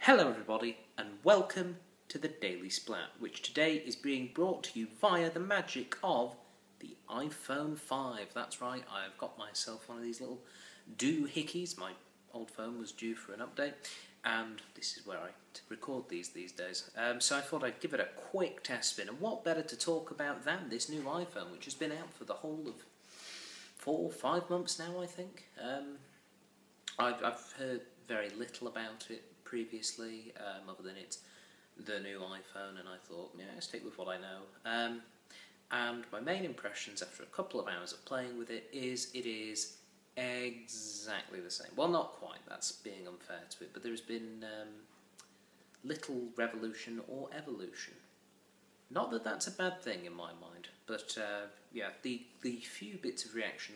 Hello everybody and welcome to the Daily Splat, which today is being brought to you via the magic of the iPhone 5. That's right, I've got myself one of these little doohickeys. My old phone was due for an update and this is where I record these days. So I thought I'd give it a quick test spin, and what better to talk about than this new iPhone, which has been out for the whole of 4 or 5 months now, I think. I've heard very little about it previously, other than it's the new iPhone, and I thought, yeah, I'll stick with what I know. And my main impressions after a couple of hours of playing with it is exactly the same. Well, not quite, that's being unfair to it, but there's been little revolution or evolution. Not that that's a bad thing in my mind, but yeah, the few bits of reaction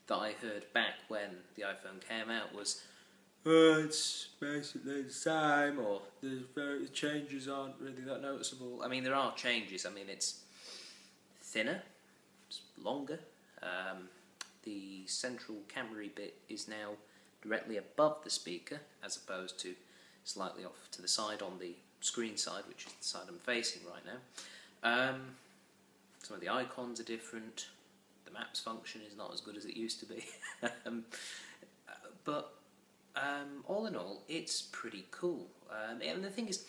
that I heard back when the iPhone came out was, it's basically the same, or the changes aren't really that noticeable. I mean, there are changes. I mean, it's thinner, it's longer. The central camera bit is now directly above the speaker, as opposed to slightly off to the side on the screen side, which is the side I'm facing right now. Some of the icons are different. The maps function is not as good as it used to be. But all in all, it's pretty cool. And the thing is,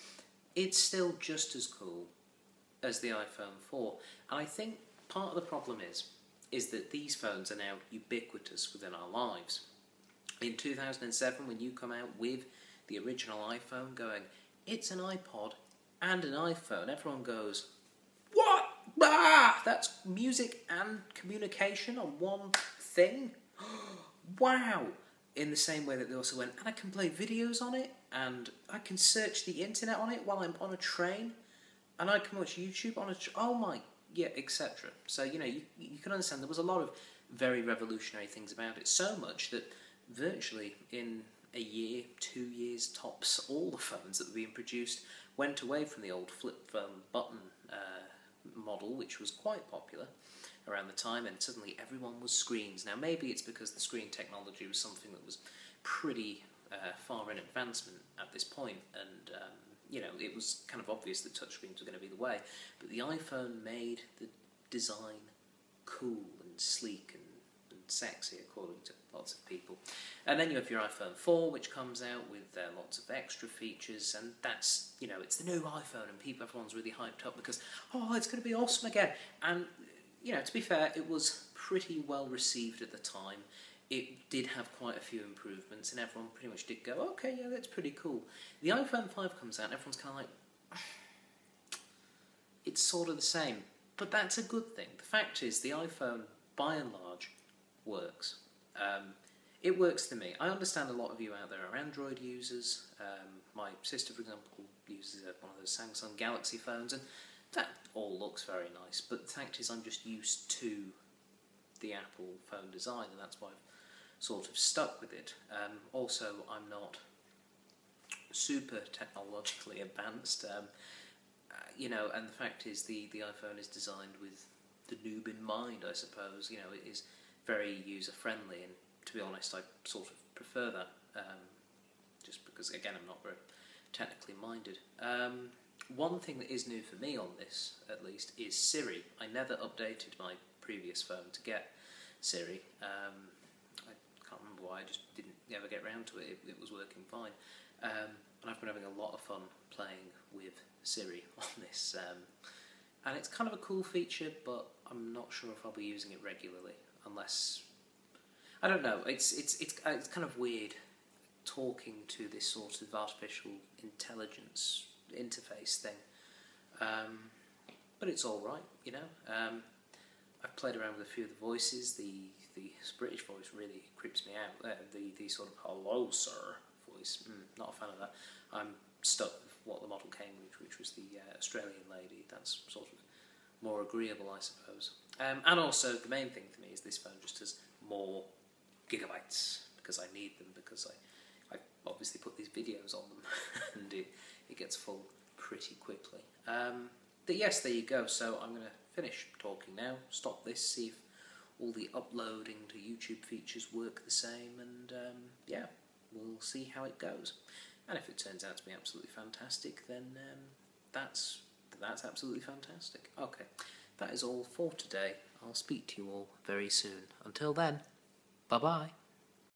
it's still just as cool as the iPhone 4. And I think part of the problem is that these phones are now ubiquitous within our lives. In 2007, when you come out with the original iPhone going, it's an iPod and an iPhone, everyone goes, what? Ah, that's music and communication on one thing? Wow! In the same way that they also went, and I can play videos on it, and I can search the internet on it while I'm on a train, and I can watch YouTube on a oh my, yeah, etc. So, you know, you can understand there was a lot of very revolutionary things about it, so much that virtually in a year, 2 years tops, all the phones that were being produced went away from the old flip phone button model, which was quite popular around the time, and suddenly everyone was screens. Now maybe it's because the screen technology was something that was pretty far in advancement at this point, and you know, it was kind of obvious that touchscreens were going to be the way, but the iPhone made the design cool and sleek and sexy, according to lots of people. And then you have your iPhone 4, which comes out with lots of extra features, and that's, you know, it's the new iPhone, and everyone's really hyped up because, oh, it's going to be awesome again. And you know, to be fair, it was pretty well received at the time. It did have quite a few improvements, and everyone pretty much did go, okay, yeah, that's pretty cool. The iPhone 5 comes out, and everyone's kind of like, it's sort of the same. But that's a good thing. The fact is, the iPhone, by and large, works. It works for me. I understand a lot of you out there are Android users. My sister, for example, uses one of those Samsung Galaxy phones, and that all looks very nice, but the fact is I'm just used to the Apple phone design, and that's why I've sort of stuck with it. Also, I'm not super technologically advanced, you know, and the fact is the iPhone is designed with the noob in mind, I suppose. You know, it is very user-friendly, and to be honest, I sort of prefer that, just because, again, I'm not very technically minded. One thing that is new for me on this, at least, is Siri. I never updated my previous phone to get Siri. I can't remember why, I just didn't ever get around to it. It was working fine. And I've been having a lot of fun playing with Siri on this. And it's kind of a cool feature, but I'm not sure if I'll be using it regularly, unless... I don't know, it's kind of weird talking to this sort of artificial intelligence interface thing, but it's all right, you know. I've played around with a few of the voices. The British voice really creeps me out. The sort of "hello sir" voice, not a fan of that. I'm stuck with what the model came with, which was the Australian lady. That's sort of more agreeable, I suppose. And also the main thing for me is this phone just has more gigabytes because I need them, because I obviously put these videos on them and it gets full pretty quickly. But yes, there you go. So I'm going to finish talking now, stop this, see if all the uploading to YouTube features work the same, and yeah, we'll see how it goes. And if it turns out to be absolutely fantastic, then that's absolutely fantastic. Okay, that is all for today. I'll speak to you all very soon. Until then, bye-bye.